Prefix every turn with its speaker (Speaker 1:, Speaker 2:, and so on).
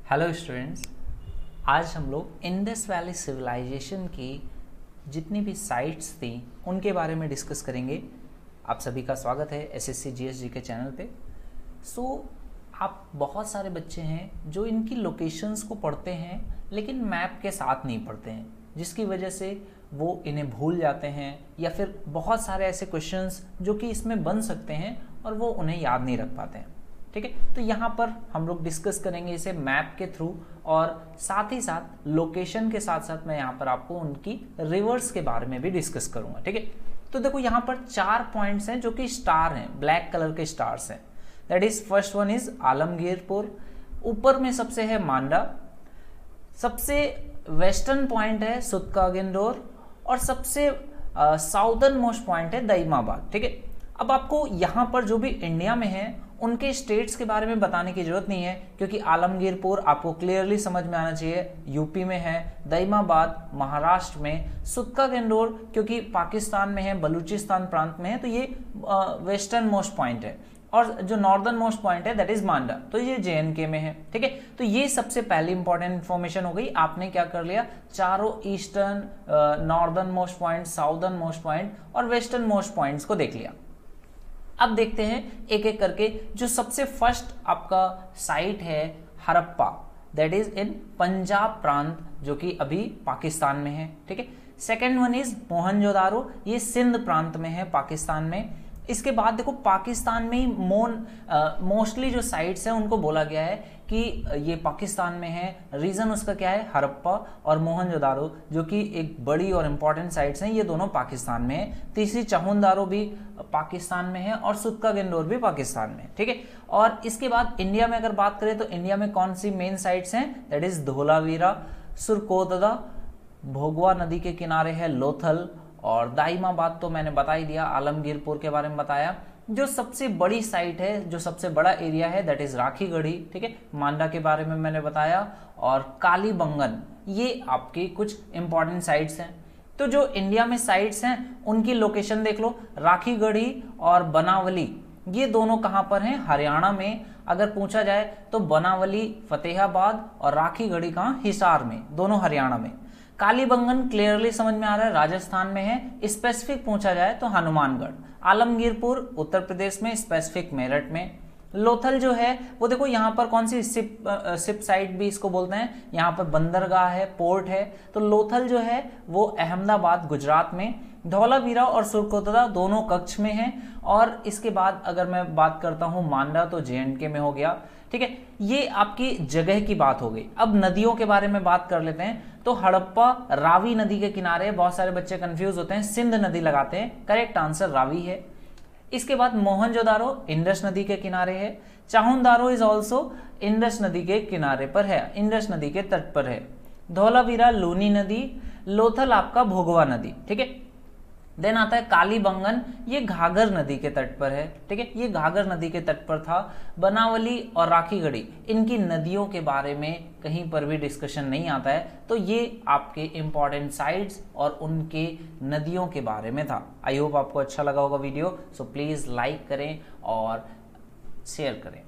Speaker 1: Hello students, आज हम लोग इंडस वैली सिविलाइजेशन की जितनी भी साइट्स थी उनके बारे में डिस्कस करेंगे। आप सभी का स्वागत है एसएससी जीएसजी के चैनल पे। आप बहुत सारे बच्चे हैं जो इनकी लोकेशंस को पढ़ते हैं लेकिन मैप के साथ नहीं पढ़ते हैं, जिसकी वजह से वो इन्हें भूल जाते हैं या फिर बहुत सारे ऐसे क्वेश्चंस जो कि इसमें बन सकते हैं और वो उन्हें याद नहीं रख पाते हैं। ठीक है, तो यहाँ पर हम लोग डिस्कस करेंगे इसे मैप के थ्रू और साथ ही साथ लोकेशन के साथ साथ मैं यहाँ पर आपको उनकी रिवर्स के बारे में भी डिस्कस करूंगा। ठीक है, तो देखो यहाँ पर 4 पॉइंट्स हैं जो कि स्टार हैं, ब्लैक कलर के स्टार्स हैं। That is first one is Alamgirpur, ऊपर में सबसे है मांडा, सबसे वेस्टर्न पॉइंट है सुतकागिंडोर और सबसे साउदर्न मोस्ट पॉइंट है दईमाबाद। ठीक है, अब आपको यहाँ पर जो भी इंडिया में है उनके स्टेट्स के बारे में बताने की जरूरत नहीं है, क्योंकि आलमगीरपुर आपको क्लियरली समझ में आना चाहिए यूपी में है, दईमाबाद महाराष्ट्र में, सुतकागिंडोर क्योंकि पाकिस्तान में है, बलूचिस्तान प्रांत में है, तो ये वेस्टर्न मोस्ट पॉइंट है, और जो नॉर्दर्न मोस्ट पॉइंट है दैट इज मांडा, तो ये जेएनके में है। ठीक है, तो ये सबसे पहली इंपॉर्टेंट इंफॉर्मेशन हो गई। आपने क्या कर लिया, चारों eastern, northern most point, southern most point और वेस्टर्न मोस्ट पॉइंट्स को देख लिया। अब देखते हैं एक एक करके। जो सबसे फर्स्ट आपका साइट है Harappa, that is in Punjab प्रांत जो कि अभी पाकिस्तान में है। ठीक है, सेकेंड वन इज मोहनजोदारो, ये सिंध प्रांत में है पाकिस्तान में। इसके बाद देखो पाकिस्तान में ही मोस्टली जो साइट्स हैं उनको बोला गया है कि ये पाकिस्तान में है। रीजन उसका क्या है, हड़प्पा और मोहनजोदारो जो कि एक बड़ी और इंपॉर्टेंट साइट्स हैं, ये दोनों पाकिस्तान में है। तीसरी चाहुंदारो भी पाकिस्तान में है और सुतकागिंडोर भी पाकिस्तान में। ठीक है, और इसके बाद इंडिया में अगर बात करें तो इंडिया में कौन सी मेन साइट्स हैं, दैट इज धोलावीरा, सुरकोतला, भोगवा नदी के किनारे है लोथल, और दाइमाबाद तो मैंने बता ही दिया, आलमगीरपुर के बारे में बताया। जो सबसे बड़ी साइट है, जो सबसे बड़ा एरिया है दैट इज राखीगढ़ी। ठीक है, मांडा के बारे में मैंने बताया, और कालीबंगन, ये आपकी कुछ इंपॉर्टेंट साइट्स हैं। तो जो इंडिया में साइट्स हैं उनकी लोकेशन देख लो, राखीगढ़ी और बनावली, ये दोनों कहां पर हैं, हरियाणा में। अगर पूछा जाए तो बनावली फतेहाबाद और राखीगढ़ी कहां, हिसार में, दोनों हरियाणा में। कालीबंगन क्लियरली समझ में आ रहा है राजस्थान में है। स्पेसिफिक पूछा जाए तो हनुमानगढ़। आलमगीरपुर उत्तर प्रदेश में, स्पेसिफिक मेरठ में। लोथल जो है वो देखो यहाँ पर कौन सी शिप साइट भी इसको बोलते हैं, यहाँ पर बंदरगाह है, पोर्ट है, तो लोथल जो है वो अहमदाबाद गुजरात में। धौलावीरा और सुरकोतला दोनों कच्छ में है। और इसके बाद अगर मैं बात करता हूँ मांडा, तो जेएंडके में हो गया। ठीक है, ये आपकी जगह की बात हो गई। अब नदियों के बारे में बात कर लेते हैं। तो हड़प्पा रावी नदी के किनारे, बहुत सारे बच्चे कंफ्यूज होते हैं, सिंध नदी लगाते हैं, करेक्ट आंसर रावी है। इसके बाद मोहनजोदारो इंडस नदी के किनारे है। चाहुंदारो इज ऑल्सो इंडस नदी के किनारे पर है, इंडस नदी के तट पर है। धौलावीरा लूनी नदी, लोथल आपका भोगवा नदी। ठीक है, देन आता है कालीबंगन, ये घाघर नदी के तट पर है। ठीक है, ये घाघर नदी के तट पर था। बनावली और राखीगढ़ी, इनकी नदियों के बारे में कहीं पर भी डिस्कशन नहीं आता है, तो ये आपके इंपॉर्टेंट साइट्स और उनके नदियों के बारे में था। आई होप आपको अच्छा लगा होगा वीडियो, सो प्लीज लाइक करें और शेयर करें।